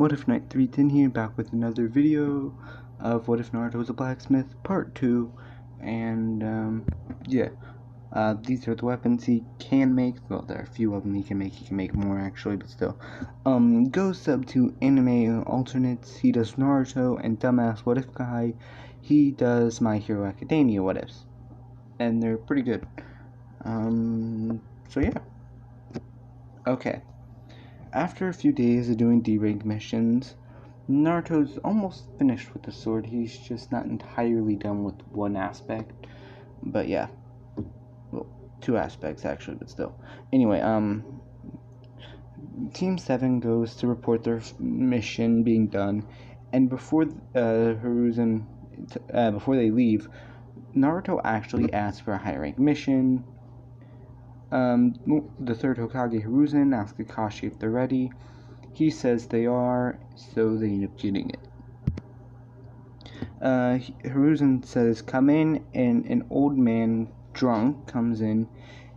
What if Knight 310 here, back with another video of What If Naruto Was a Blacksmith Part 2, and these are the weapons he can make. Well, there are a few of them he can make more actually, but still. Go sub to anime alternates. He does Naruto and Dumbass What If Guy. He does My Hero Academia What Ifs, and they're pretty good. So yeah. Okay. After a few days of doing D-rank missions, Naruto's almost finished with the sword. He's just not entirely done with one aspect. But yeah. Well, two aspects actually, but still. Anyway, Team 7 goes to report their mission being done, and before before they leave, Naruto actually asks for a high rank mission. The third Hokage, Hiruzen, asks Kakashi if they're ready. He says they are, so they end up getting it. Hiruzen says, come in, and an old man, drunk, comes in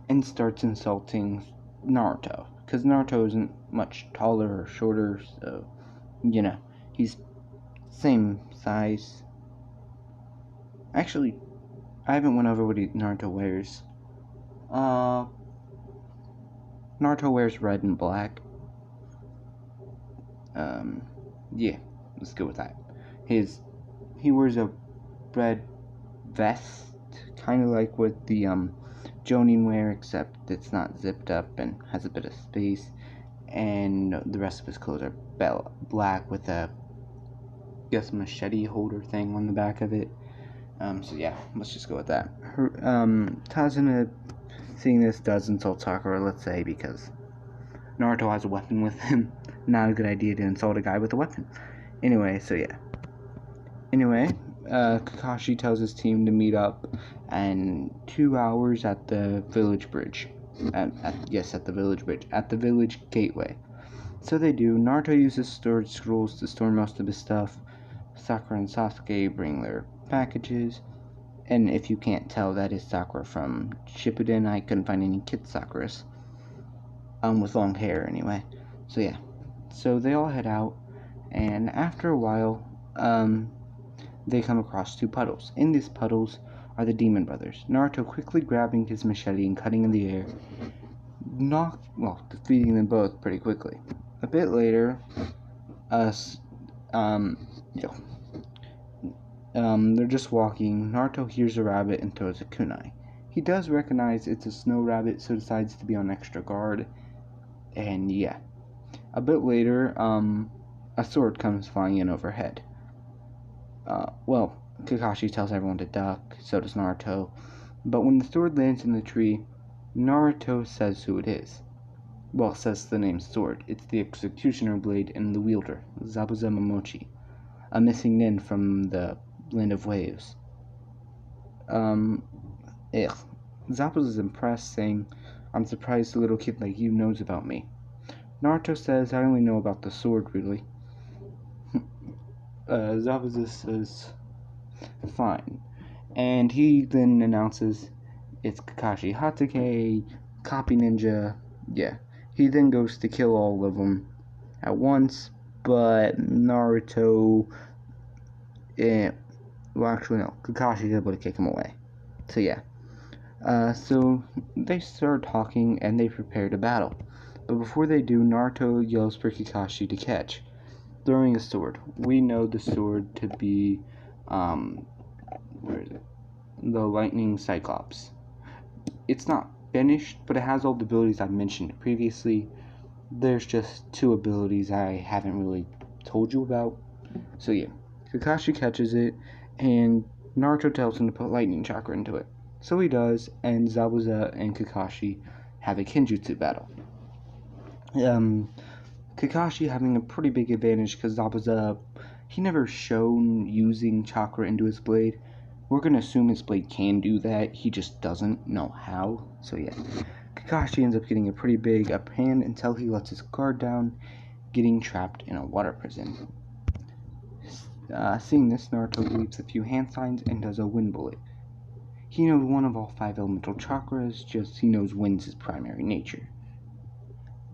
and starts insulting Naruto. Because Naruto isn't much taller or shorter, so, you know, he's same size. Actually, I haven't went over what Naruto wears. Naruto wears red and black. Yeah, let's go with that. He wears a red vest, kind of like what the Jonin wear, except it's not zipped up and has a bit of space, and the rest of his clothes are black with a, machete holder thing on the back of it. So yeah, let's just go with that. Tazuna, seeing this, does insult Sakura, let's say, because Naruto has a weapon with him. Not a good idea to insult a guy with a weapon. Anyway, so yeah. Kakashi tells his team to meet up in 2 hours at the village bridge. At the village bridge. At the village gateway. So they do. Naruto uses storage scrolls to store most of his stuff. Sakura and Sasuke bring their packages. And if you can't tell, that is Sakura from Shippuden. I couldn't find any kid Sakuras. With long hair anyway. So yeah. So they all head out, and after a while, they come across two puddles. In these puddles are the Demon Brothers. Naruto quickly grabbing his machete and cutting in the air, defeating them both pretty quickly. A bit later, they're just walking. Naruto hears a rabbit and throws a kunai. He does recognize it's a snow rabbit, so decides to be on extra guard. And yeah. A bit later, a sword comes flying in overhead. Kakashi tells everyone to duck, so does Naruto. But when the sword lands in the tree, Naruto says who it is. Well, says the name sword. It's the Executioner Blade and the wielder, Zabuza Momochi, a missing nin from the Land of Waves. Zabuza's impressed, saying, I'm surprised a little kid like you knows about me. Naruto says, I only know about the sword, really. Zabuza says, fine. And he then announces it's Kakashi Hatake, Copy Ninja, yeah. He then goes to kill all of them at once, but Naruto, Kakashi is able to kick him away. So yeah. So they start talking and they prepare to battle. But before they do, Naruto yells for Kakashi to catch, throwing a sword. We know the sword to be, the Lightning Cyclops. It's not finished, but it has all the abilities I've mentioned previously. There's just two abilities I haven't really told you about. So yeah, Kakashi catches it, and Naruto tells him to put lightning chakra into it. So he does, and Zabuza and Kakashi have a Kenjutsu battle. Kakashi having a pretty big advantage because Zabuza, he never shown using chakra into his blade. We're gonna assume his blade can do that, he just doesn't know how. So yeah, Kakashi ends up getting a pretty big upper hand until he lets his guard down, getting trapped in a water prison. Seeing this, Naruto leaves a few hand signs and does a wind bullet. He knows one of all 5 elemental chakras, just he knows wind's his primary nature.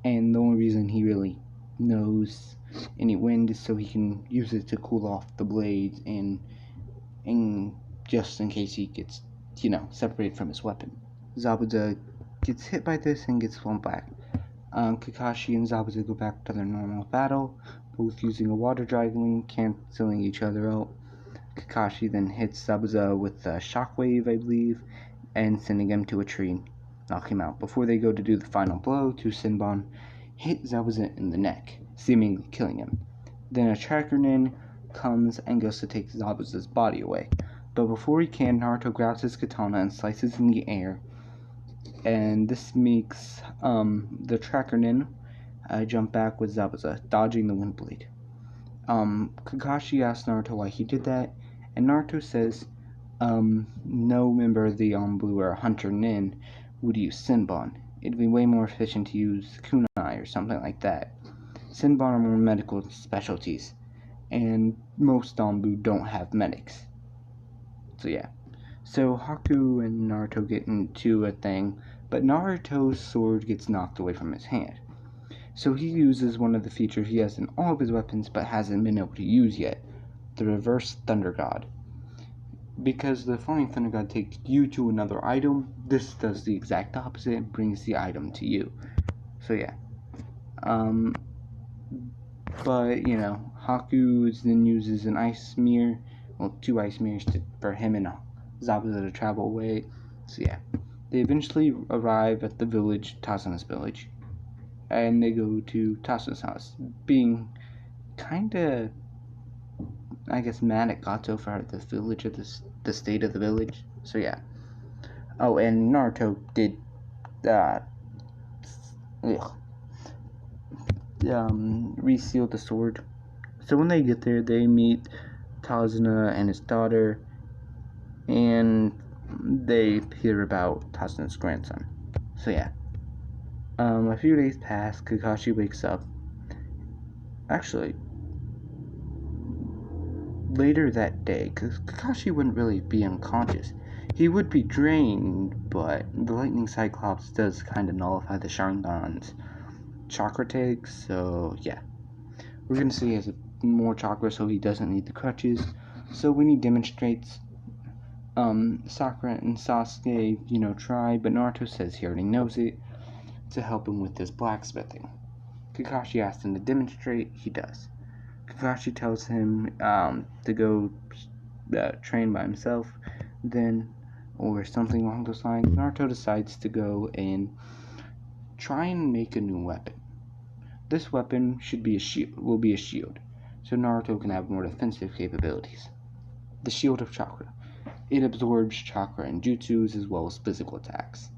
And the only reason he really knows any wind so he can use it to cool off the blades and just in case he gets, separated from his weapon. Zabuza gets hit by this and gets flown back. Kakashi and Zabuza go back to their normal battle, both using a water dragon, canceling each other out. Kakashi then hits Zabuza with a shockwave, I believe, and sending him to a tree, knock him out. Before they go to do the final blow, Senbon hit Zabuza in the neck, seemingly killing him. Then a tracker nin comes and goes to take Zabuza's body away. But before he can, Naruto grabs his katana and slices in the air, and this makes the tracker nin jump back with Zabuza, dodging the wind blade. Kakashi asks Naruto why he did that, and Naruto says no member of the Blue or Hunter Nin would use Senbon. It'd be way more efficient to use kunai or something like that. Senbon are more medical specialties, and most Anbu don't have medics. So yeah. So Haku and Naruto get into a thing, but Naruto's sword gets knocked away from his hand. So he uses one of the features he has in all of his weapons but hasn't been able to use yet, the Reverse Thunder God. Because the Flying Thunder God takes you to another item, this does the exact opposite and brings the item to you. So yeah. But, Haku then uses an ice mirror, well, 2 ice mirrors for him and Zabuza to travel away. So yeah. They eventually arrive at the village, Tasuna's village, and they go to Tasuna's house, being kinda, I guess, mad at Gato for the village of the state of the village. So yeah. Oh, and Naruto did reseal the sword. So when they get there, they meet Tazuna and his daughter, and they hear about Tazuna's grandson. So yeah. A few days pass. Kakashi wakes up. Actually, later that day, because Kakashi wouldn't really be unconscious. He would be drained, but the Lightning Cyclops does kind of nullify the Sharingan's chakra takes, so yeah. We're going to see he has more chakra, so he doesn't need the crutches. So when he demonstrates, Sakura and Sasuke, try, but Naruto says he already knows it, to help him with his blacksmithing. Kakashi asks him to demonstrate, he does. Kakashi tells him to go train by himself, then, or something along those lines. Naruto decides to go and try and make a new weapon. This weapon will be a shield, so Naruto can have more defensive capabilities. The Shield of Chakra. It absorbs chakra and jutsus as well as physical attacks.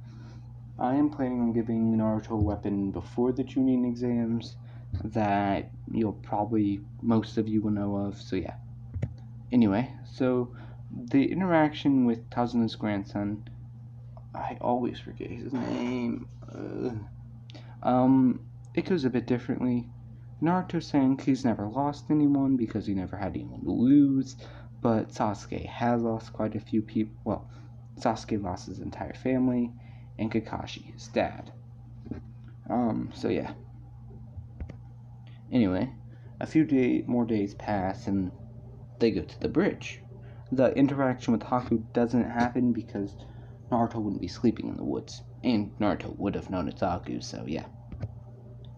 I am planning on giving Naruto a weapon before the Chunin exams that most of you will know of, so yeah. Anyway, so the interaction with Tazuna's grandson, I always forget his name. It goes a bit differently. Naruto saying he's never lost anyone because he never had anyone to lose, but Sasuke has lost quite a few people. Well, Sasuke lost his entire family, and Kakashi, his dad. So yeah. Anyway, a few more days pass, and they go to the bridge. The interaction with Haku doesn't happen because Naruto wouldn't be sleeping in the woods, and Naruto would have known it's Haku, so yeah.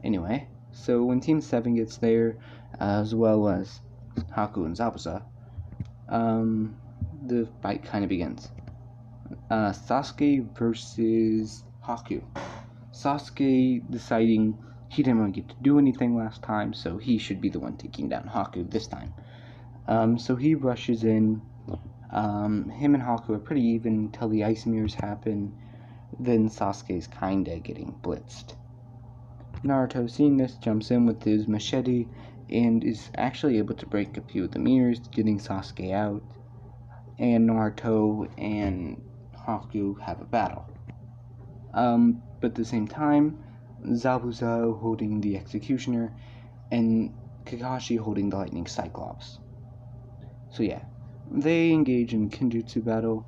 Anyway, so when Team 7 gets there, as well as Haku and Zabuza, the fight kind of begins. Sasuke versus Haku. Sasuke deciding he didn't really get to do anything last time, so he should be the one taking down Haku this time. So he rushes in. Him and Haku are pretty even until the ice mirrors happen. Then Sasuke's kinda getting blitzed. Naruto, seeing this, jumps in with his machete and is actually able to break a few of the mirrors, getting Sasuke out. And Naruto and Haku have a battle. But at the same time, Zabuza holding the Executioner and Kakashi holding the Lightning Cyclops. So yeah, they engage in Kenjutsu battle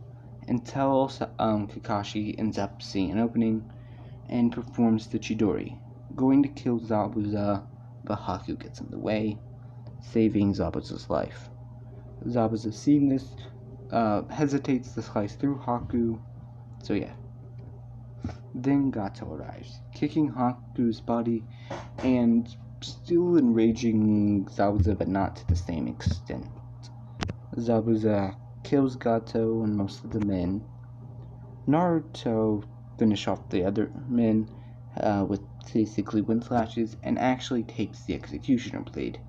until Kakashi ends up seeing an opening and performs the Chidori, going to kill Zabuza but Haku gets in the way, saving Zabuza's life. Zabuza, seeing this, hesitates to slice through Haku, so yeah. Then Gato arrives, kicking Haku's body and still enraging Zabuza, but not to the same extent. Zabuza kills Gato and most of the men. Naruto finish off the other men with basically wind slashes and actually takes the executioner blade.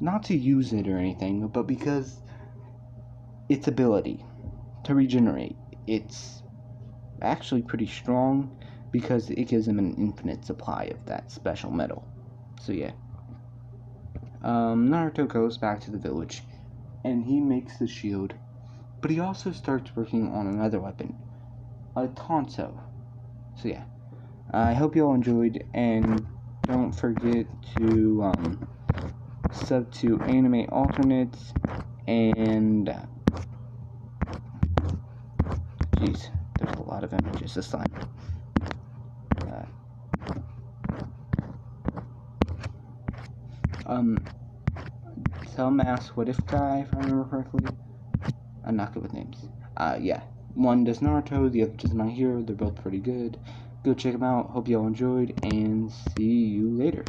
Not to use it or anything, but because its ability to regenerate, it's actually pretty strong because it gives him an infinite supply of that special metal. So yeah. Naruto goes back to the village and he makes the shield, but he also starts working on another weapon, a Tonto. So yeah, I hope you all enjoyed, and don't forget to sub to Anime Alternates, and jeez, there's a lot of images this time. Tell Mass What If guy, if I remember correctly. I'm not good with names. Yeah. One does Naruto, the other does My Hero. They're both pretty good. Go check them out. Hope you all enjoyed, and see you later.